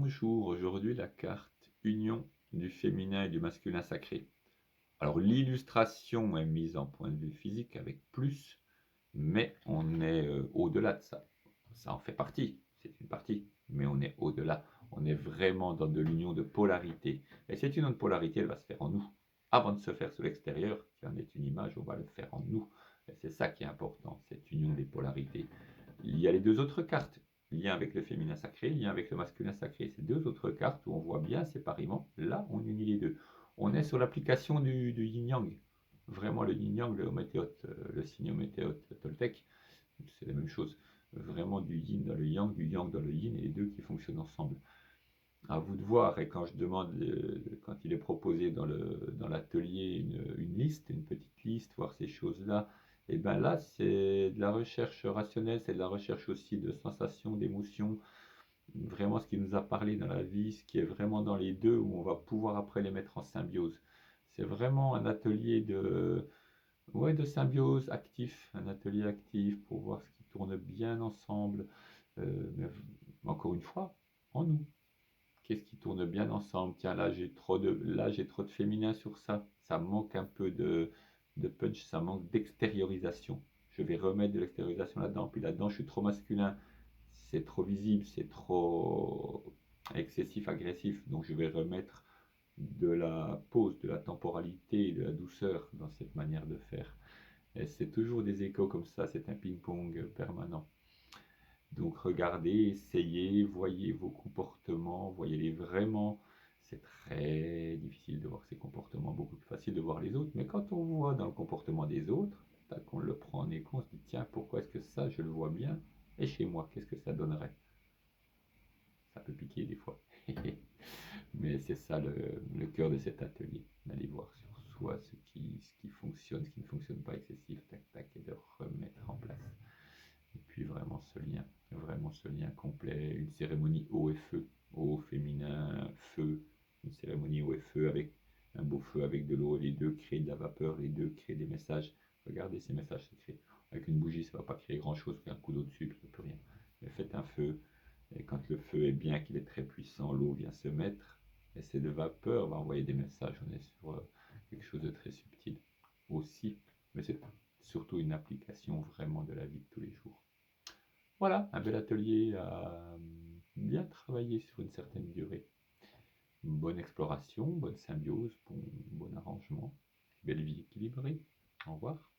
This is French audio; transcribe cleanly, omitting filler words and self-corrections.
Bonjour, aujourd'hui la carte union du féminin et du masculin sacré. Alors l'illustration est mise en point de vue physique avec plus, mais on est au-delà de ça. Ça en fait partie, c'est une partie, mais on est au-delà. On est vraiment dans de l'union de polarité. Et cette union de polarité, elle va se faire en nous. Avant de se faire sur l'extérieur, qui en est une image, on va le faire en nous. Et c'est ça qui est important, cette union des polarités. Il y a les deux autres cartes, lien avec le féminin sacré, lien avec le masculin sacré. Ces deux autres cartes où on voit bien séparément, là on unit les deux. On est sur l'application du yin-yang. Vraiment le yin-yang, le hométhéote, le signe hométhéote toltec, c'est la même chose. Vraiment du yin dans le yang, du yang dans le yin, et les deux qui fonctionnent ensemble. À vous de voir, et quand je demande, quand il est proposé dans l'atelier une liste, une petite liste, voir ces choses-là, et bien là, c'est de la recherche rationnelle, c'est de la recherche aussi de sensations, d'émotions, vraiment ce qui nous a parlé dans la vie, ce qui est vraiment dans les deux, où on va pouvoir après les mettre en symbiose. C'est vraiment un atelier ouais, de symbiose actif, un atelier actif pour voir ce qui tourne bien ensemble, mais encore une fois, en nous. Qu'est-ce qui tourne bien ensemble? Tiens, là, j'ai trop de féminin sur ça. Ça manque un peu de punch, ça manque d'extériorisation. Je vais remettre de l'extériorisation là-dedans. Puis là-dedans, je suis trop masculin. C'est trop visible, c'est trop excessif, agressif. Donc, je vais remettre de la pause, de la temporalité, de la douceur dans cette manière de faire. Et c'est toujours des échos comme ça, c'est un ping-pong permanent. Donc regardez, essayez, voyez vos comportements, voyez-les vraiment. C'est très difficile de voir ces comportements, beaucoup plus facile de voir les autres. Mais quand on voit dans le comportement des autres, qu'on le prend en écho, on se dit tiens, pourquoi est-ce que ça, je le vois bien? Et chez moi, qu'est-ce que ça donnerait? Ça peut piquer des fois. Mais c'est ça le cœur de cet atelier, d'aller voir sur soi ce qui fonctionne, ce qui ne fonctionne pas excessif, tac tac, et de remettre en place. Et puis vraiment ce lien complet, une cérémonie eau et feu, eau féminin, feu, une cérémonie eau et feu avec un beau feu avec de l'eau, les deux créent de la vapeur, les deux créent des messages. Regardez ces messages secrets. Avec une bougie, ça ne va pas créer grand chose, un coup d'eau dessus, ça ne peut rien. Mais faites un feu, et quand le feu est bien, qu'il est très puissant, l'eau vient se mettre, et c'est de vapeur va envoyer des messages. On est sur quelque chose de très subtil aussi, mais c'est surtout une application vraiment de la vie de tous les jours. Voilà, un bel atelier à bien travailler sur une certaine durée. Bonne exploration, bonne symbiose, bon arrangement, belle vie équilibrée. Au revoir.